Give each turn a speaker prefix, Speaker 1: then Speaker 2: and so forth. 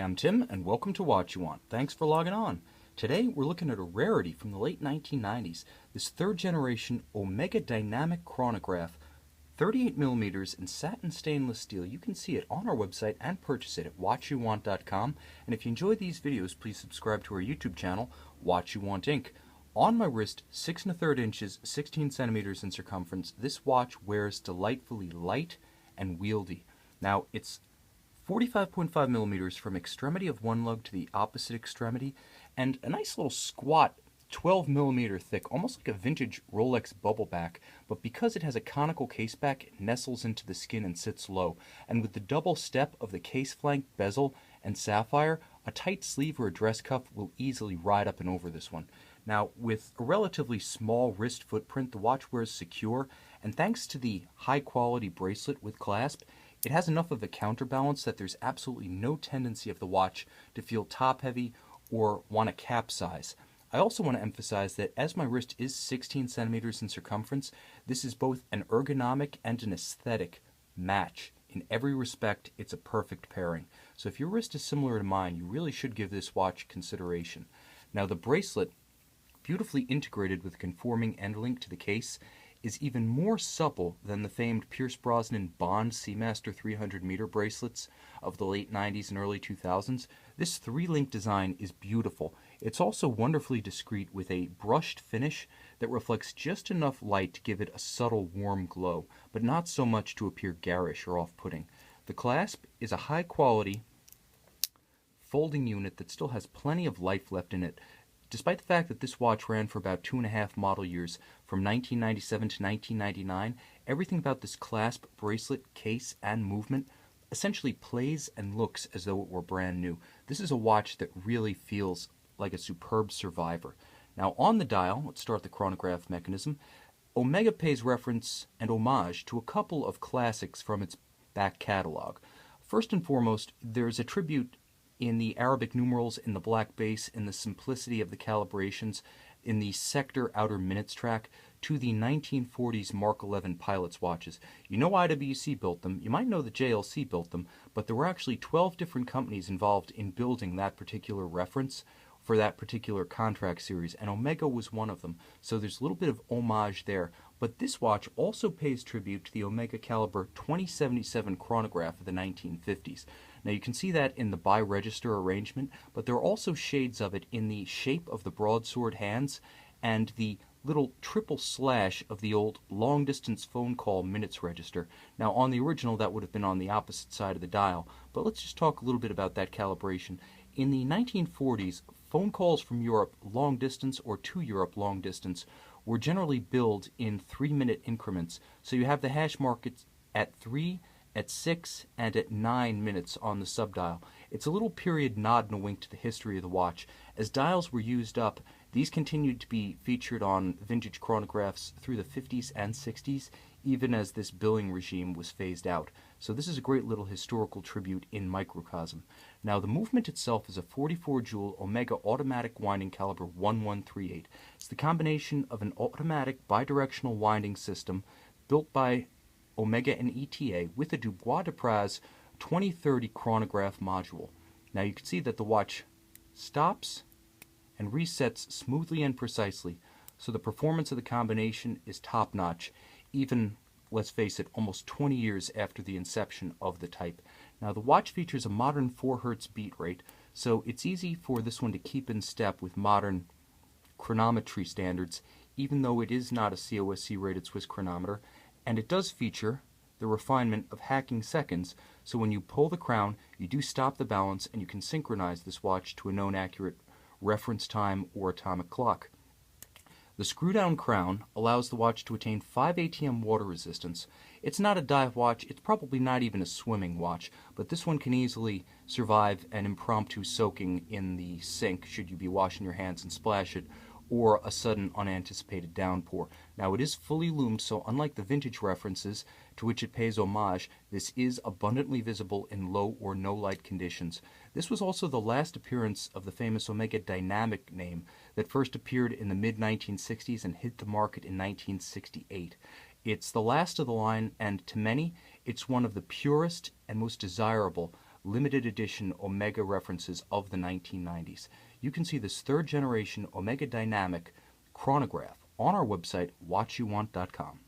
Speaker 1: I'm Tim, and welcome to Watch You Want. Thanks for logging on. Today, we're looking at a rarity from the late 1990s, this third generation Omega Dynamic Chronograph, 38 millimeters in satin stainless steel. You can see it on our website and purchase it at watchyouwant.com. And if you enjoy these videos, please subscribe to our YouTube channel, Watch You Want Inc. On my wrist, 6 1/3 inches, 16 centimeters in circumference, this watch wears delightfully light and wieldy. Now, it's 45.5 millimeters from extremity of one lug to the opposite extremity, and a nice little squat 12 millimeter thick, almost like a vintage Rolex bubble back, but because it has a conical case back, it nestles into the skin and sits low. And with the double step of the case flank, bezel, and sapphire, a tight sleeve or a dress cuff will easily ride up and over this one. Now, with a relatively small wrist footprint, the watch wears secure, and thanks to the high-quality bracelet with clasp, it has enough of a counterbalance that there's absolutely no tendency of the watch to feel top-heavy or want to capsize. I also want to emphasize that as my wrist is 16 centimeters in circumference, this is both an ergonomic and an aesthetic match. In every respect, it's a perfect pairing. So if your wrist is similar to mine, you really should give this watch consideration. Now, the bracelet, beautifully integrated with a conforming end link to the case, is even more supple than the famed Pierce Brosnan Bond Seamaster 300 meter bracelets of the late 90s and early 2000s. This three-link design is beautiful. It's also wonderfully discreet with a brushed finish that reflects just enough light to give it a subtle warm glow, but not so much to appear garish or off-putting. The clasp is a high-quality folding unit that still has plenty of life left in it, despite the fact that this watch ran for about 2.5 model years, from 1997 to 1999. Everything about this clasp, bracelet, case, and movement essentially plays and looks as though it were brand new. This is a watch that really feels like a superb survivor. Now, on the dial, let's start the chronograph mechanism. Omega pays reference and homage to a couple of classics from its back catalog. First and foremost, there's a tribute in the Arabic numerals, in the black base, in the simplicity of the calibrations, in the sector outer minutes track, to the 1940s Mark 11 pilot's watches. You know IWC built them, you might know that JLC built them, but there were actually 12 different companies involved in building that particular reference for that particular contract series, and Omega was one of them. So there's a little bit of homage there. But this watch also pays tribute to the Omega Caliber 2077 chronograph of the 1950s. Now you can see that in the bi-register arrangement, but there are also shades of it in the shape of the broadsword hands and the little triple slash of the old long-distance phone call minutes register. Now on the original that would have been on the opposite side of the dial, but let's just talk a little bit about that calibration. In the 1940s, phone calls from Europe long distance or to Europe long distance were generally billed in 3-minute increments. So you have the hash markets at 3, at 6, and at 9 minutes on the subdial. It's a little period nod and a wink to the history of the watch. As dials were used up, these continued to be featured on vintage chronographs through the 50s and 60s, even as this billing regime was phased out. So this is a great little historical tribute in microcosm. Now, the movement itself is a 44-jewel Omega automatic winding caliber 1138. It's the combination of an automatic bidirectional winding system built by Omega and ETA with a Dubois Dupraz 2030 chronograph module. Now you can see that the watch stops and resets smoothly and precisely, so the performance of the combination is top-notch, even, let's face it, almost 20 years after the inception of the type. Now the watch features a modern 4 Hz beat rate, so it's easy for this one to keep in step with modern chronometry standards, even though it is not a COSC rated Swiss chronometer, and it does feature the refinement of hacking seconds, so when you pull the crown, you do stop the balance and you can synchronize this watch to a known accurate reference time or atomic clock. The screw-down crown allows the watch to attain 5 ATM water resistance. It's not a dive watch, it's probably not even a swimming watch, but this one can easily survive an impromptu soaking in the sink should you be washing your hands and splash it, or a sudden unanticipated downpour. Now it is fully loomed, so unlike the vintage references to which it pays homage, this is abundantly visible in low or no light conditions. This was also the last appearance of the famous Omega Dynamic name that first appeared in the mid-1960s and hit the market in 1968. It's the last of the line, and to many, it's one of the purest and most desirable limited edition Omega references of the 1990s. You can see this third generation Omega Dynamic Chronograph on our website, watchyouwant.com.